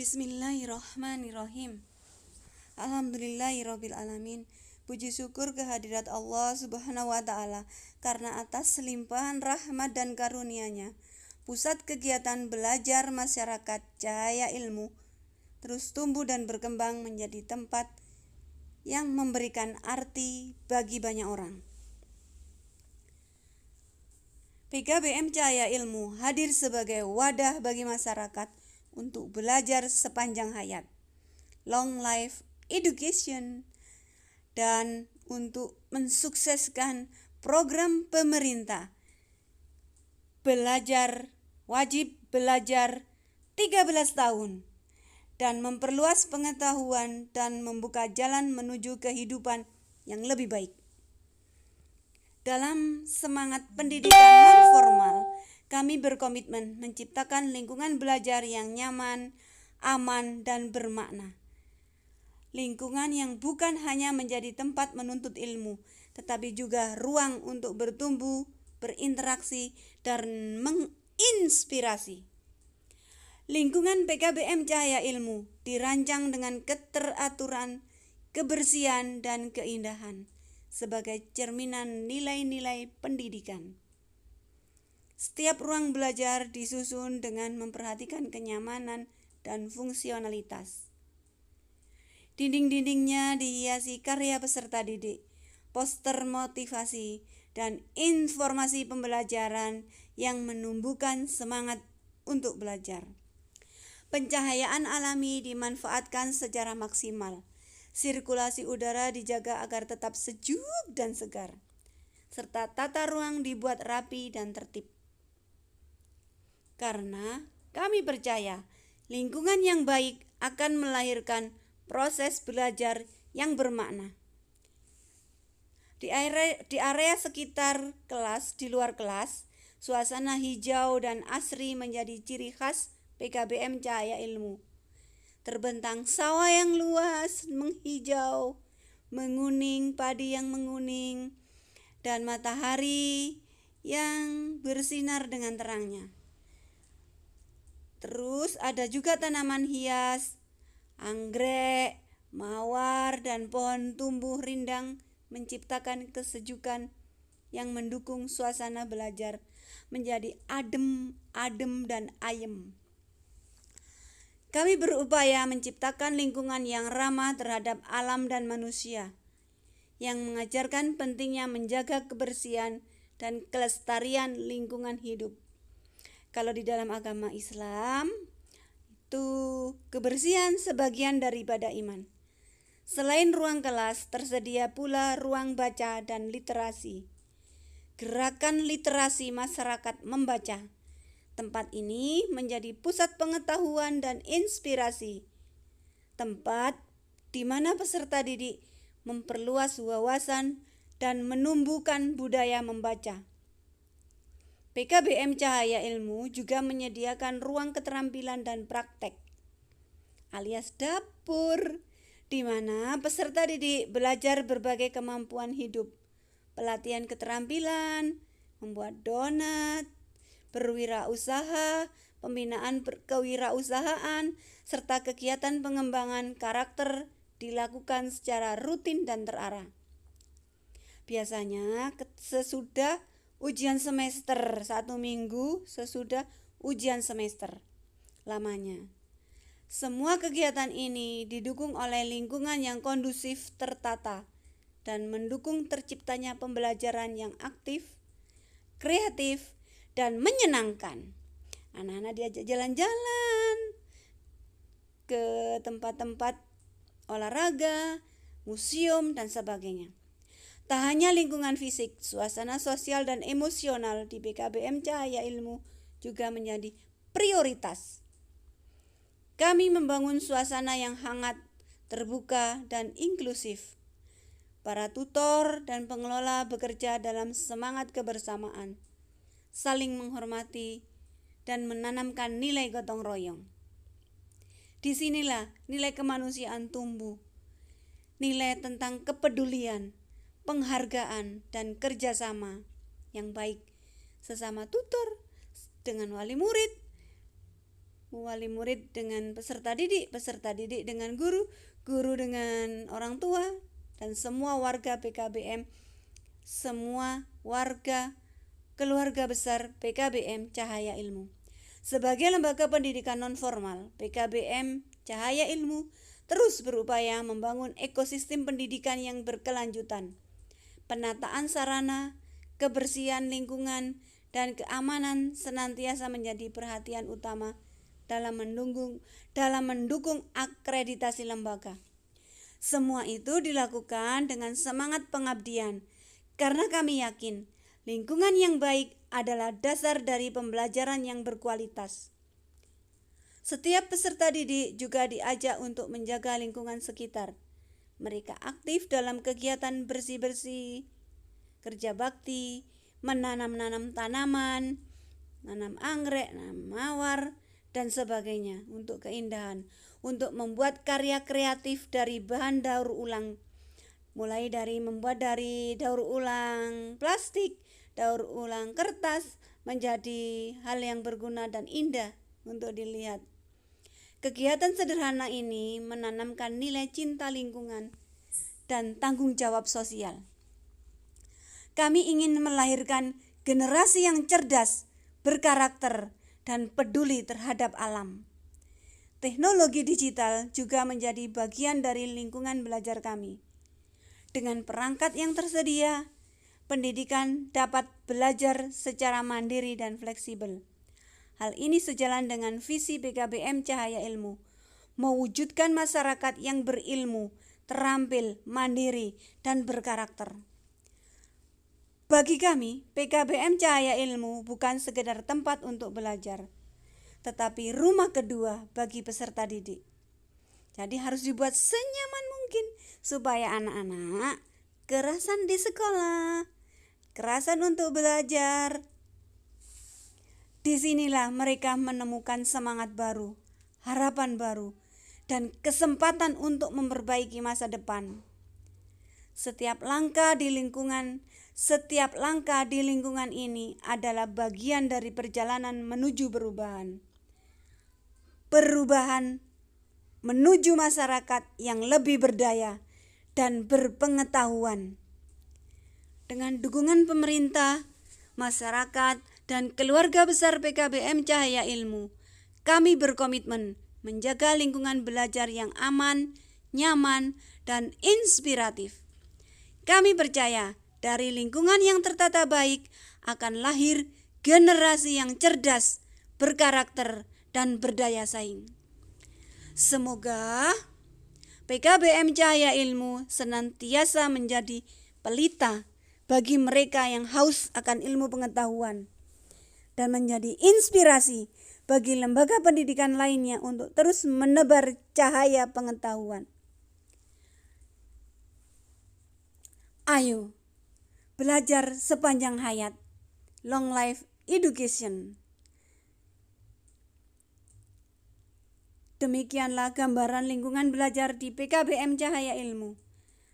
Bismillahirrahmanirrahim. Alhamdulillahirabbil alamin. Puji syukur kehadirat Allah Subhanahu wa taala karena atas limpahan rahmat dan karunia-Nya, pusat kegiatan belajar masyarakat Cahaya Ilmu terus tumbuh dan berkembang menjadi tempat yang memberikan arti bagi banyak orang. PKBM Cahaya Ilmu hadir sebagai wadah bagi masyarakat untuk belajar sepanjang hayat, long life education, dan untuk mensukseskan program pemerintah wajib belajar 13 tahun dan memperluas pengetahuan dan membuka jalan menuju kehidupan yang lebih baik. Dalam semangat pendidikan non-formal, kami berkomitmen menciptakan lingkungan belajar yang nyaman, aman, dan bermakna. Lingkungan yang bukan hanya menjadi tempat menuntut ilmu, tetapi juga ruang untuk bertumbuh, berinteraksi, dan menginspirasi. Lingkungan PKBM Cahaya Ilmu dirancang dengan keteraturan, kebersihan, dan keindahan sebagai cerminan nilai-nilai pendidikan. Setiap ruang belajar disusun dengan memperhatikan kenyamanan dan fungsionalitas. Dinding-dindingnya dihiasi karya peserta didik, poster motivasi, dan informasi pembelajaran yang menumbuhkan semangat untuk belajar. Pencahayaan alami dimanfaatkan secara maksimal. Sirkulasi udara dijaga agar tetap sejuk dan segar, serta tata ruang dibuat rapi dan tertib. Karena kami percaya lingkungan yang baik akan melahirkan proses belajar yang bermakna. Di area sekitar kelas, di luar kelas, suasana hijau dan asri menjadi ciri khas PKBM Cahaya Ilmu. Terbentang sawah yang luas, menghijau, menguning, padi yang menguning, dan matahari yang bersinar dengan terangnya. Terus ada juga tanaman hias, anggrek, mawar, dan pohon tumbuh rindang menciptakan kesejukan yang mendukung suasana belajar menjadi adem dan ayem. Kami berupaya menciptakan lingkungan yang ramah terhadap alam dan manusia, yang mengajarkan pentingnya menjaga kebersihan dan kelestarian lingkungan hidup. Kalau di dalam agama Islam, itu kebersihan sebagian daripada iman. Selain ruang kelas, tersedia pula ruang baca dan literasi. Gerakan literasi masyarakat membaca. Tempat ini menjadi pusat pengetahuan dan inspirasi. Tempat di mana peserta didik memperluas wawasan dan menumbuhkan budaya membaca. PKBM Cahaya Ilmu juga menyediakan ruang keterampilan dan praktek, alias dapur, di mana peserta didik belajar berbagai kemampuan hidup, pelatihan keterampilan, membuat donat, berwirausaha, pembinaan kewirausahaan, serta kegiatan pengembangan karakter dilakukan secara rutin dan terarah. Biasanya sesudah ujian semester, 1 minggu sesudah ujian semester lamanya. Semua kegiatan ini didukung oleh lingkungan yang kondusif, tertata, dan mendukung terciptanya pembelajaran yang aktif, kreatif, dan menyenangkan. Anak-anak diajak jalan-jalan ke tempat-tempat olahraga, museum, dan sebagainya. Tak hanya lingkungan fisik, suasana sosial dan emosional di PKBM Cahaya Ilmu juga menjadi prioritas. Kami membangun suasana yang hangat, terbuka, dan inklusif. Para tutor dan pengelola bekerja dalam semangat kebersamaan, saling menghormati, dan menanamkan nilai gotong royong. Disinilah nilai kemanusiaan tumbuh, nilai tentang kepedulian, penghargaan, dan kerjasama yang baik sesama tutor, dengan wali murid, wali murid dengan peserta didik dengan guru, guru dengan orang tua, dan semua warga PKBM, semua warga keluarga besar PKBM Cahaya Ilmu. Sebagai lembaga pendidikan non-formal, PKBM Cahaya Ilmu terus berupaya membangun ekosistem pendidikan yang berkelanjutan. Penataan sarana, kebersihan lingkungan, dan keamanan senantiasa menjadi perhatian utama dalam mendukung akreditasi lembaga. Semua itu dilakukan dengan semangat pengabdian, karena kami yakin lingkungan yang baik adalah dasar dari pembelajaran yang berkualitas. Setiap peserta didik juga diajak untuk menjaga lingkungan sekitar. Mereka aktif dalam kegiatan bersih-bersih, kerja bakti, menanam tanaman, nanam anggrek, nanam mawar, dan sebagainya untuk keindahan, untuk membuat karya kreatif dari bahan daur ulang, mulai dari membuat dari daur ulang plastik, daur ulang kertas, menjadi hal yang berguna dan indah untuk dilihat. Kegiatan sederhana ini menanamkan nilai cinta lingkungan dan tanggung jawab sosial. Kami ingin melahirkan generasi yang cerdas, berkarakter, dan peduli terhadap alam. Teknologi digital juga menjadi bagian dari lingkungan belajar kami. Dengan perangkat yang tersedia, pendidikan dapat belajar secara mandiri dan fleksibel. Hal ini sejalan dengan visi PKBM Cahaya Ilmu, mewujudkan masyarakat yang berilmu, terampil, mandiri, dan berkarakter. Bagi kami, PKBM Cahaya Ilmu bukan sekedar tempat untuk belajar, tetapi rumah kedua bagi peserta didik. Jadi harus dibuat senyaman mungkin supaya anak-anak kerasan di sekolah, kerasan untuk belajar. Disinilah mereka menemukan semangat baru, harapan baru, dan kesempatan untuk memperbaiki masa depan. Setiap langkah di lingkungan ini adalah bagian dari perjalanan menuju perubahan. Perubahan menuju masyarakat yang lebih berdaya dan berpengetahuan. Dengan dukungan pemerintah, masyarakat, dan keluarga besar PKBM Cahaya Ilmu, kami berkomitmen menjaga lingkungan belajar yang aman, nyaman, dan inspiratif. Kami percaya dari lingkungan yang tertata baik akan lahir generasi yang cerdas, berkarakter, dan berdaya saing. Semoga PKBM Cahaya Ilmu senantiasa menjadi pelita bagi mereka yang haus akan ilmu pengetahuan dan menjadi inspirasi bagi lembaga pendidikan lainnya untuk terus menebar cahaya pengetahuan. Ayo, belajar sepanjang hayat. Long life education. Demikianlah gambaran lingkungan belajar di PKBM Cahaya Ilmu.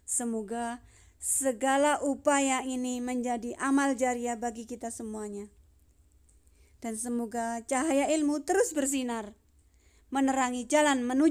Semoga segala upaya ini menjadi amal jariah bagi kita semuanya. Dan semoga cahaya ilmu terus bersinar, menerangi jalan menuju